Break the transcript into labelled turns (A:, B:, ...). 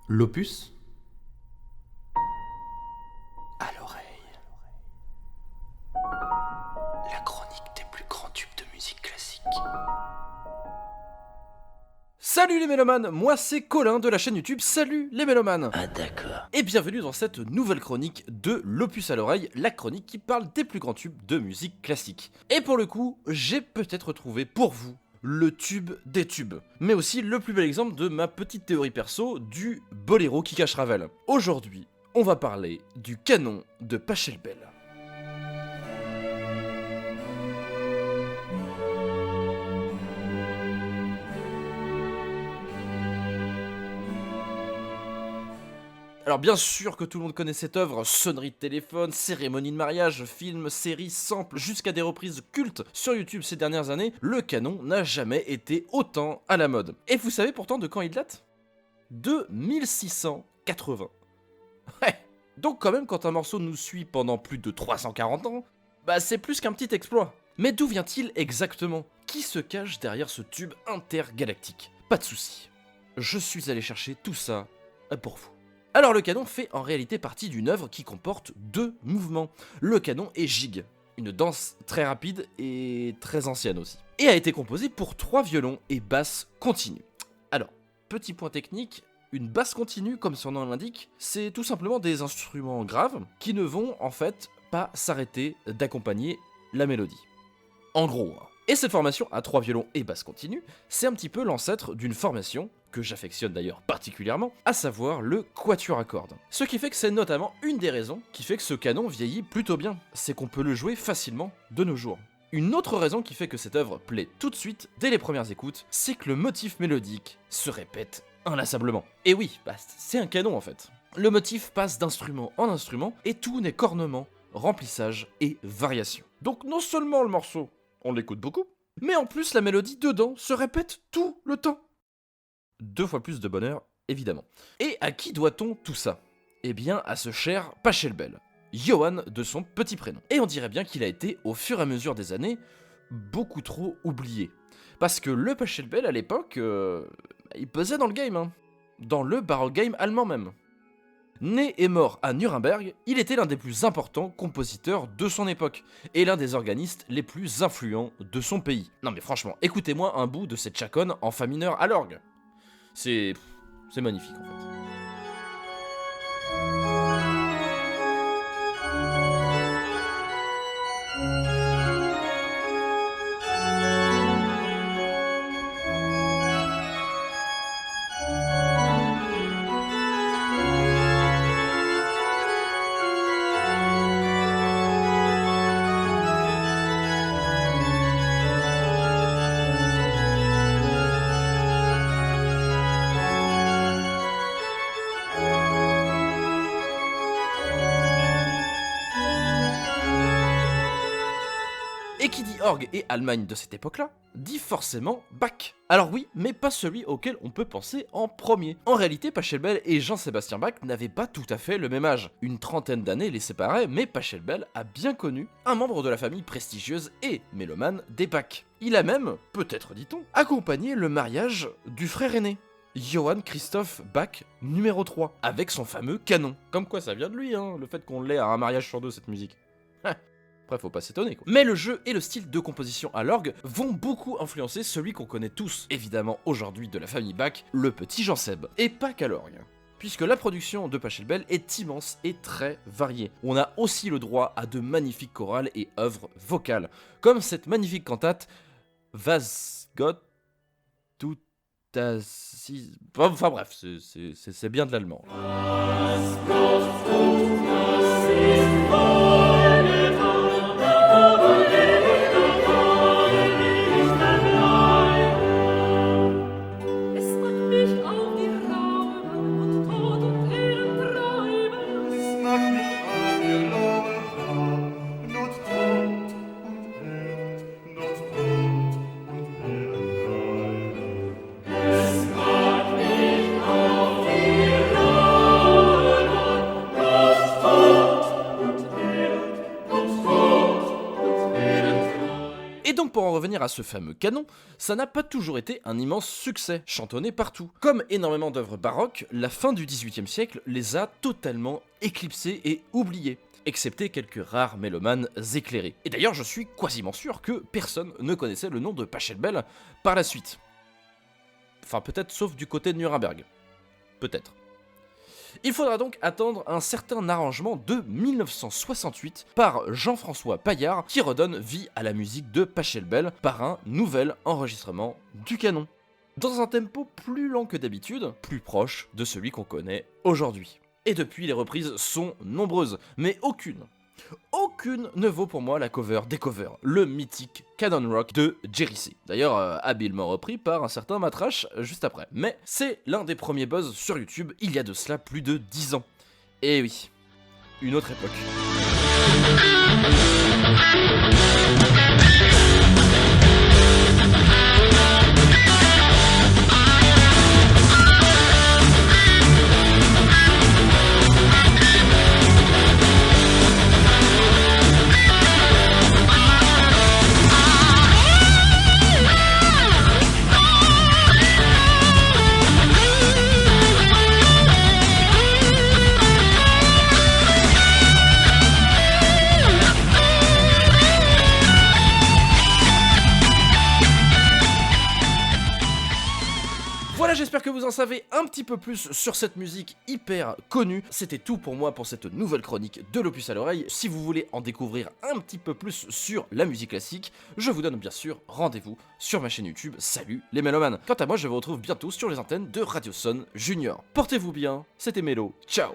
A: L'opus à l'oreille. La chronique des plus grands tubes de musique classique.
B: Salut les mélomanes, moi c'est Colin de la chaîne YouTube Salut les mélomanes.
A: Ah d'accord.
B: Et bienvenue dans cette nouvelle chronique de l'opus à l'oreille, la chronique qui parle des plus grands tubes de musique classique. Et pour le coup, j'ai peut-être trouvé pour vous le tube des tubes, mais aussi le plus bel exemple de ma petite théorie perso du boléro qui cache Ravel. Aujourd'hui, on va parler du canon de Pachelbel. Alors bien sûr que tout le monde connaît cette œuvre, sonnerie de téléphone, cérémonie de mariage, film, série, sample, jusqu'à des reprises cultes sur YouTube ces dernières années, le canon n'a jamais été autant à la mode. Et vous savez pourtant de quand il date ? De 1680. Ouais, donc quand même quand un morceau nous suit pendant plus de 340 ans, bah c'est plus qu'un petit exploit. Mais d'où vient-il exactement ? Qui se cache derrière ce tube intergalactique ? Pas de soucis, je suis allé chercher tout ça pour vous. Alors le canon fait en réalité partie d'une œuvre qui comporte deux mouvements, le canon et gigue, une danse très rapide et très ancienne aussi, et a été composé pour 3 violons et basse continue. Alors, petit point technique, une basse continue, comme son nom l'indique, c'est tout simplement des instruments graves qui ne vont en fait pas s'arrêter d'accompagner la mélodie. En gros, hein. Et cette formation à 3 violons et basse continue, c'est un petit peu l'ancêtre d'une formation, que j'affectionne d'ailleurs particulièrement, à savoir le quatuor à cordes. Ce qui fait que c'est notamment une des raisons qui fait que ce canon vieillit plutôt bien, c'est qu'on peut le jouer facilement de nos jours. Une autre raison qui fait que cette œuvre plaît tout de suite, dès les premières écoutes, c'est que le motif mélodique se répète inlassablement. Et oui, bah, c'est un canon en fait. Le motif passe d'instrument en instrument, et tout n'est qu'ornement, remplissage et variation. Donc non seulement le morceau, on l'écoute beaucoup, mais en plus la mélodie dedans se répète tout le temps. 2 fois plus de bonheur, évidemment. Et à qui doit-on tout ça ? Eh bien à ce cher Pachelbel, Johann de son petit prénom. Et on dirait bien qu'il a été, au fur et à mesure des années, beaucoup trop oublié. Parce que le Pachelbel à l'époque, il pesait dans le game, hein. Dans le baroque game allemand même. Né et mort à Nuremberg, il était l'un des plus importants compositeurs de son époque, et l'un des organistes les plus influents de son pays. Non mais franchement, écoutez-moi un bout de cette chaconne en fa mineur à l'orgue. C'est magnifique en fait. Et qui dit orgue et Allemagne de cette époque-là, dit forcément Bach. Alors oui, mais pas celui auquel on peut penser en premier. En réalité, Pachelbel et Jean-Sébastien Bach n'avaient pas tout à fait le même âge. Une trentaine d'années les séparaient, mais Pachelbel a bien connu un membre de la famille prestigieuse et mélomane des Bach. Il a même, peut-être dit-on, accompagné le mariage du frère aîné, Johann Christoph Bach numéro 3, avec son fameux canon. Comme quoi ça vient de lui, hein, le fait qu'on l'ait à un mariage sur 2 cette musique. Après, faut pas s'étonner, quoi. Mais le jeu et le style de composition à l'orgue vont beaucoup influencer celui qu'on connaît tous, évidemment aujourd'hui de la famille Bach, le petit Jean Seb. Et pas qu'à l'orgue. Puisque la production de Pachelbel est immense et très variée. On a aussi le droit à de magnifiques chorales et œuvres vocales, comme cette magnifique cantate Was Gott tut das... Enfin bref, c'est bien de l'allemand. revenir à ce fameux canon, ça n'a pas toujours été un immense succès, chantonné partout. Comme énormément d'œuvres baroques, la fin du XVIIIe siècle les a totalement éclipsés et oubliés, excepté quelques rares mélomanes éclairés. Et d'ailleurs, je suis quasiment sûr que personne ne connaissait le nom de Pachelbel par la suite. Enfin, peut-être sauf du côté de Nuremberg. Peut-être. Il faudra donc attendre un certain arrangement de 1968 par Jean-François Paillard qui redonne vie à la musique de Pachelbel par un nouvel enregistrement du canon. Dans un tempo plus lent que d'habitude, plus proche de celui qu'on connaît aujourd'hui. Et depuis, les reprises sont nombreuses, mais aucune ne vaut pour moi la cover des covers, le mythique Canon Rock de Jerry C. D'ailleurs, habilement repris par un certain Matrash juste après. Mais c'est l'un des premiers buzz sur YouTube il y a de cela plus de 10 ans. Et oui, une autre époque. Voilà, j'espère que vous en savez un petit peu plus sur cette musique hyper connue. C'était tout pour moi pour cette nouvelle chronique de l'Opus à l'oreille. Si vous voulez en découvrir un petit peu plus sur la musique classique, je vous donne bien sûr rendez-vous sur ma chaîne YouTube. Salut les mélomanes. Quant à moi, je vous retrouve bientôt sur les antennes de Radio Son Junior. Portez-vous bien, c'était Mélo, ciao.